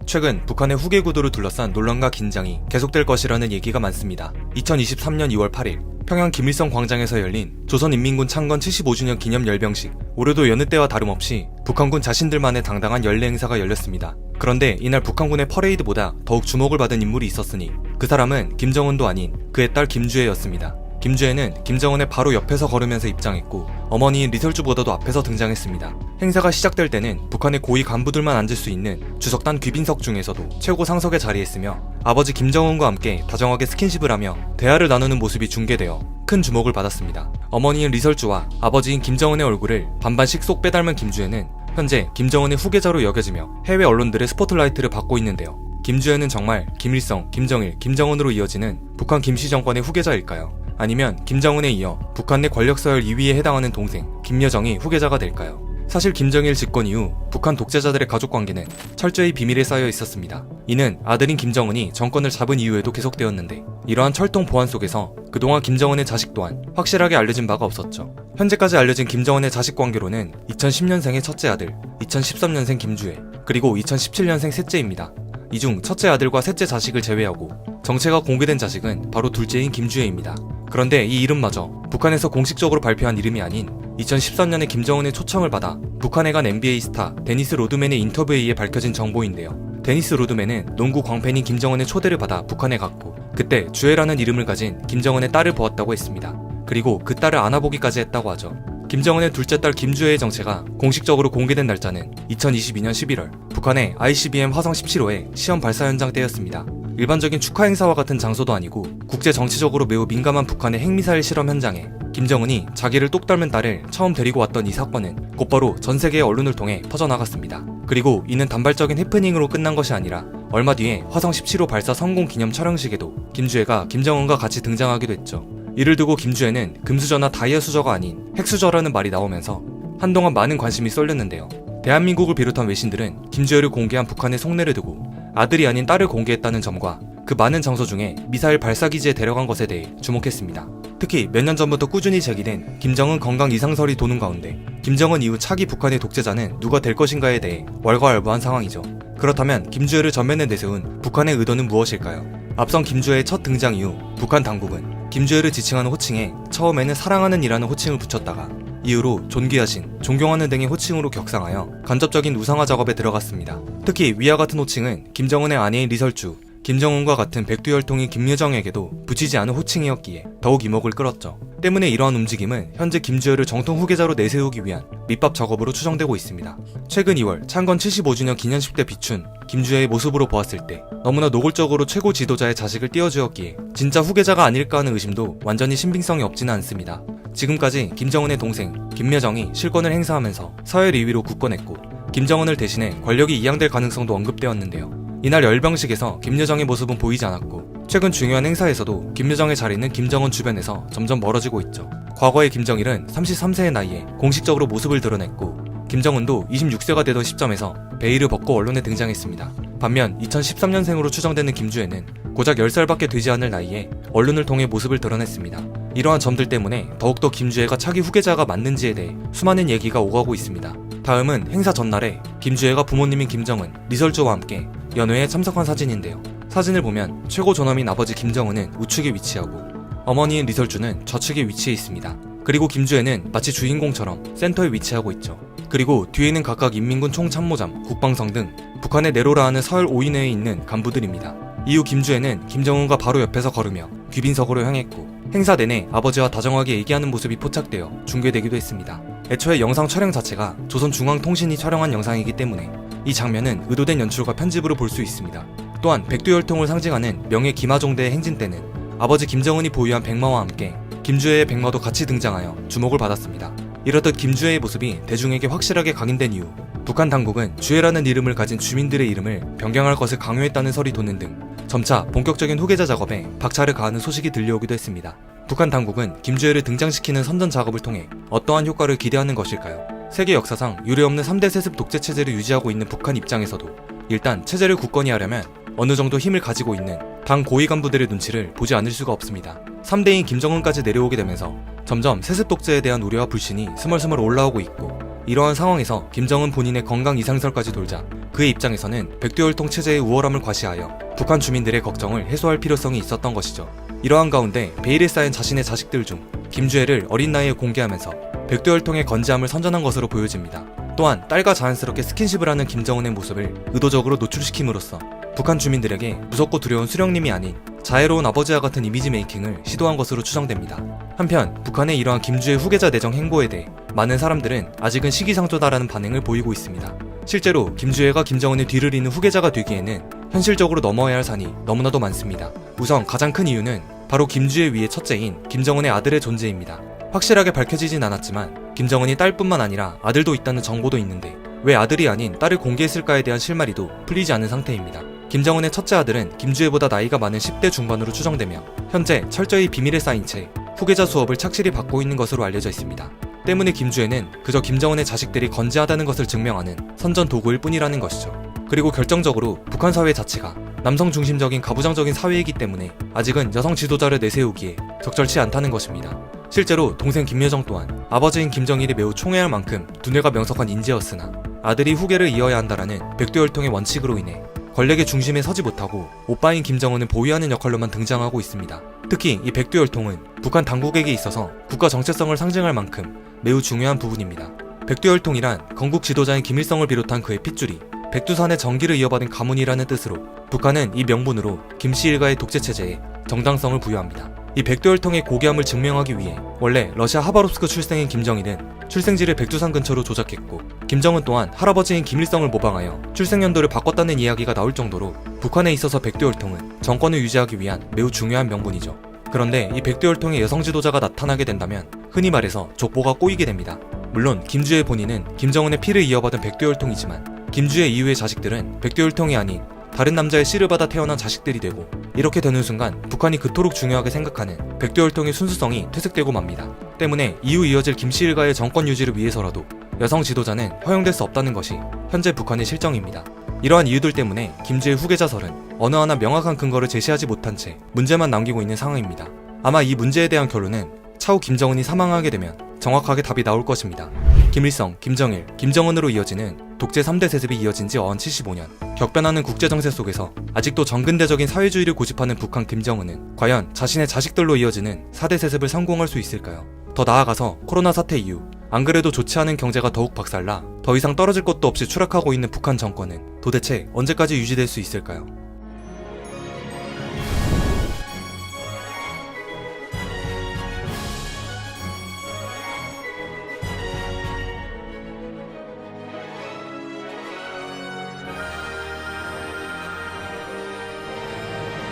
최근 북한의 후계 구도를 둘러싼 논란과 긴장이 계속될 것이라는 얘기가 많습니다. 2023년 2월 8일 평양 김일성 광장에서 열린 조선인민군 창건 75주년 기념 열병식. 올해도 여느 때와 다름없이 북한군 자신들만의 당당한 연례 행사가 열렸습니다. 그런데 이날 북한군의 퍼레이드보다 더욱 주목을 받은 인물이 있었으니 그 사람은 김정은도 아닌 그의 딸 김주애였습니다. 김주애는 김정은의 바로 옆에서 걸으면서 입장했고 어머니인 리설주보다도 앞에서 등장했습니다. 행사가 시작될 때는 북한의 고위 간부들만 앉을 수 있는 주석단 귀빈석 중에서도 최고 상석에 자리했으며 아버지 김정은과 함께 다정하게 스킨십을 하며 대화를 나누는 모습이 중계되어 큰 주목을 받았습니다. 어머니인 리설주와 아버지인 김정은의 얼굴을 반반씩 쏙 빼닮은 김주애는 현재 김정은의 후계자로 여겨지며 해외 언론들의 스포트라이트를 받고 있는데요. 김주애는 정말 김일성, 김정일, 김정은으로 이어지는 북한 김씨 정권의 후계자일까요? 아니면 김정은에 이어 북한 내 권력 서열 2위에 해당하는 동생 김여정이 후계자가 될까요? 사실 김정일 집권 이후 북한 독재자들의 가족관계는 철저히 비밀에 쌓여 있었습니다. 이는 아들인 김정은이 정권을 잡은 이후에도 계속되었는데 이러한 철통 보안 속에서 그동안 김정은의 자식 또한 확실하게 알려진 바가 없었죠. 현재까지 알려진 김정은의 자식 관계로는 2010년생의 첫째 아들, 2013년생 김주애, 그리고 2017년생 셋째입니다. 이 중 첫째 아들과 셋째 자식을 제외하고 정체가 공개된 자식은 바로 둘째인 김주애입니다. 그런데 이 이름마저 북한에서 공식적으로 발표한 이름이 아닌 2013년에 김정은의 초청을 받아 북한에 간 NBA 스타 데니스 로드맨의 인터뷰에 의해 밝혀진 정보인데요. 데니스 로드맨은 농구 광팬인 김정은의 초대를 받아 북한에 갔고 그때 주애라는 이름을 가진 김정은의 딸을 보았다고 했습니다. 그리고 그 딸을 안아보기까지 했다고 하죠. 김정은의 둘째 딸 김주애의 정체가 공식적으로 공개된 날짜는 2022년 11월 북한의 ICBM 화성 17호의 시험 발사 현장 때였습니다. 일반적인 축하 행사와 같은 장소도 아니고 국제 정치적으로 매우 민감한 북한의 핵미사일 실험 현장에 김정은이 자기를 똑 닮은 딸을 처음 데리고 왔던 이 사건은 곧바로 전 세계의 언론을 통해 퍼져나갔습니다. 그리고 이는 단발적인 해프닝으로 끝난 것이 아니라 얼마 뒤에 화성 17호 발사 성공 기념 촬영식에도 김주애가 김정은과 같이 등장하기도 했죠. 이를 두고 김주애는 금수저나 다이아 수저가 아닌 핵수저라는 말이 나오면서 한동안 많은 관심이 쏠렸는데요. 대한민국을 비롯한 외신들은 김주애를 공개한 북한의 속내를 두고 아들이 아닌 딸을 공개했다는 점과 그 많은 장소 중에 미사일 발사기지에 데려간 것에 대해 주목했습니다. 특히 몇 년 전부터 꾸준히 제기된 김정은 건강 이상설이 도는 가운데 김정은 이후 차기 북한의 독재자는 누가 될 것인가에 대해 왈가왈부한 상황이죠. 그렇다면 김주애를 전면에 내세운 북한의 의도는 무엇일까요? 앞선 김주애의 첫 등장 이후 북한 당국은 김주애를 지칭하는 호칭에 처음에는 사랑하는 이라는 호칭을 붙였다가 이후로 존귀하신, 존경하는 등의 호칭으로 격상하여 간접적인 우상화 작업에 들어갔습니다. 특히 위와 같은 호칭은 김정은의 아내인 리설주, 김정은과 같은 백두혈통인 김여정에게도 붙이지 않은 호칭이었기에 더욱 이목을 끌었죠. 때문에 이러한 움직임은 현재 김주애를 정통 후계자로 내세우기 위한 밑밥 작업으로 추정되고 있습니다. 최근 2월 창건 75주년 기념식 때 비춘 김주애의 모습으로 보았을 때 너무나 노골적으로 최고 지도자의 자식을 띄워주었기에 진짜 후계자가 아닐까 하는 의심도 완전히 신빙성이 없지는 않습니다. 지금까지 김정은의 동생 김여정이 실권을 행사하면서 서열 2위로 굳건했고 김정은을 대신해 권력이 이양될 가능성도 언급되었는데요. 이날 열병식에서 김여정의 모습은 보이지 않았고 최근 중요한 행사에서도 김여정의 자리는 김정은 주변에서 점점 멀어지고 있죠. 과거의 김정일은 33세의 나이에 공식적으로 모습을 드러냈고 김정은도 26세가 되던 시점에서 베일을 벗고 언론에 등장했습니다. 반면 2013년생으로 추정되는 김주애는 고작 10살밖에 되지 않을 나이에 언론을 통해 모습을 드러냈습니다. 이러한 점들 때문에 더욱더 김주애가 차기 후계자가 맞는지에 대해 수많은 얘기가 오가고 있습니다. 다음은 행사 전날에 김주애가 부모님인 김정은, 리설주와 함께 연회에 참석한 사진인데요. 사진을 보면 최고 존엄인 아버지 김정은은 우측에 위치하고 어머니인 리설주는 좌측에 위치해 있습니다. 그리고 김주애는 마치 주인공처럼 센터에 위치하고 있죠. 그리고 뒤에는 각각 인민군 총참모장, 국방성 등 북한의 내로라 하는 서열 5위 내에 있는 간부들입니다. 이후 김주애는 김정은과 바로 옆에서 걸으며 귀빈석으로 향했고 행사 내내 아버지와 다정하게 얘기하는 모습이 포착되어 중계되기도 했습니다. 애초에 영상 촬영 자체가 조선중앙통신이 촬영한 영상이기 때문에 이 장면은 의도된 연출과 편집으로 볼 수 있습니다. 또한 백두혈통을 상징하는 명예 김하종대의 행진 때는 아버지 김정은이 보유한 백마와 함께 김주애의 백마도 같이 등장하여 주목을 받았습니다. 이렇듯 김주애의 모습이 대중에게 확실하게 각인된 이후 북한 당국은 주애라는 이름을 가진 주민들의 이름을 변경할 것을 강요했다는 설이 도는 등 점차 본격적인 후계자 작업에 박차를 가하는 소식이 들려오기도 했습니다. 북한 당국은 김주애를 등장시키는 선전 작업을 통해 어떠한 효과를 기대하는 것일까요? 세계 역사상 유례없는 3대 세습 독재 체제를 유지하고 있는 북한 입장에서도 일단 체제를 굳건히 하려면 어느 정도 힘을 가지고 있는 당 고위 간부들의 눈치를 보지 않을 수가 없습니다. 3대인 김정은까지 내려오게 되면서 점점 세습 독재에 대한 우려와 불신이 스멀스멀 올라오고 있고 이러한 상황에서 김정은 본인의 건강 이상설까지 돌자 그의 입장에서는 백두혈통 체제의 우월함을 과시하여 북한 주민들의 걱정을 해소할 필요성이 있었던 것이죠. 이러한 가운데 베일에 쌓인 자신의 자식들 중 김주애를 어린 나이에 공개하면서 백두혈통의 건재함을 선전한 것으로 보여집니다. 또한 딸과 자연스럽게 스킨십을 하는 김정은의 모습을 의도적으로 노출시킴으로써 북한 주민들에게 무섭고 두려운 수령님이 아닌 자애로운 아버지와 같은 이미지 메이킹을 시도한 것으로 추정됩니다. 한편 북한의 이러한 김주애 후계자 내정 행보에 대해 많은 사람들은 아직은 시기상조다라는 반응을 보이고 있습니다. 실제로 김주애가 김정은의 뒤를 잇는 후계자가 되기에는 현실적으로 넘어야 할 산이 너무나도 많습니다. 우선 가장 큰 이유는 바로 김주애 위의 첫째인 김정은의 아들의 존재입니다. 확실하게 밝혀지진 않았지만 김정은이 딸뿐만 아니라 아들도 있다는 정보도 있는데 왜 아들이 아닌 딸을 공개했을까에 대한 실마리도 풀리지 않은 상태입니다. 김정은의 첫째 아들은 김주애보다 나이가 많은 10대 중반으로 추정되며 현재 철저히 비밀에 쌓인 채 후계자 수업을 착실히 받고 있는 것으로 알려져 있습니다. 때문에 김주애는 그저 김정은의 자식들이 건재하다는 것을 증명하는 선전 도구일 뿐이라는 것이죠. 그리고 결정적으로 북한 사회 자체가 남성 중심적인 가부장적인 사회이기 때문에 아직은 여성 지도자를 내세우기에 적절치 않다는 것입니다. 실제로 동생 김여정 또한 아버지인 김정일이 매우 총애할 만큼 두뇌가 명석한 인재였으나 아들이 후계를 이어야 한다라는 백두혈통의 원칙으로 인해 권력의 중심에 서지 못하고 오빠인 김정은을 보위하는 역할로만 등장하고 있습니다. 특히 이 백두혈통은 북한 당국에게 있어서 국가 정체성을 상징할 만큼 매우 중요한 부분입니다. 백두혈통이란 건국 지도자인 김일성을 비롯한 그의 핏줄이 백두산의 정기를 이어받은 가문이라는 뜻으로 북한은 이 명분으로 김씨 일가의 독재체제에 정당성을 부여합니다. 이 백두혈통의 고귀함을 증명하기 위해 원래 러시아 하바롭스크 출생인 김정일은 출생지를 백두산 근처로 조작했고 김정은 또한 할아버지인 김일성을 모방하여 출생연도를 바꿨다는 이야기가 나올 정도로 북한에 있어서 백두혈통은 정권을 유지하기 위한 매우 중요한 명분이죠. 그런데 이 백두혈통의 여성 지도자가 나타나게 된다면 흔히 말해서 족보가 꼬이게 됩니다. 물론 김주애 본인은 김정은의 피를 이어받은 백두혈통이지만 김주애 이후의 자식들은 백두혈통이 아닌 다른 남자의 씨를 받아 태어난 자식들이 되고 이렇게 되는 순간 북한이 그토록 중요하게 생각하는 백두혈통의 순수성이 퇴색되고 맙니다. 때문에 이후 이어질 김씨 일가의 정권 유지를 위해서라도 여성 지도자는 허용될 수 없다는 것이 현재 북한의 실정입니다. 이러한 이유들 때문에 김주애 후계자설은 어느 하나 명확한 근거를 제시하지 못한 채 문제만 남기고 있는 상황입니다. 아마 이 문제에 대한 결론은 차후 김정은이 사망하게 되면 정확하게 답이 나올 것입니다. 김일성, 김정일, 김정은으로 이어지는 독재 3대 세습이 이어진 지 어언 75년. 격변하는 국제정세 속에서 아직도 정근대적인 사회주의를 고집하는 북한 김정은은 과연 자신의 자식들로 이어지는 4대 세습을 성공할 수 있을까요? 더 나아가서 코로나 사태 이후 안 그래도 좋지 않은 경제가 더욱 박살나 더 이상 떨어질 것도 없이 추락하고 있는 북한 정권은 도대체 언제까지 유지될 수 있을까요?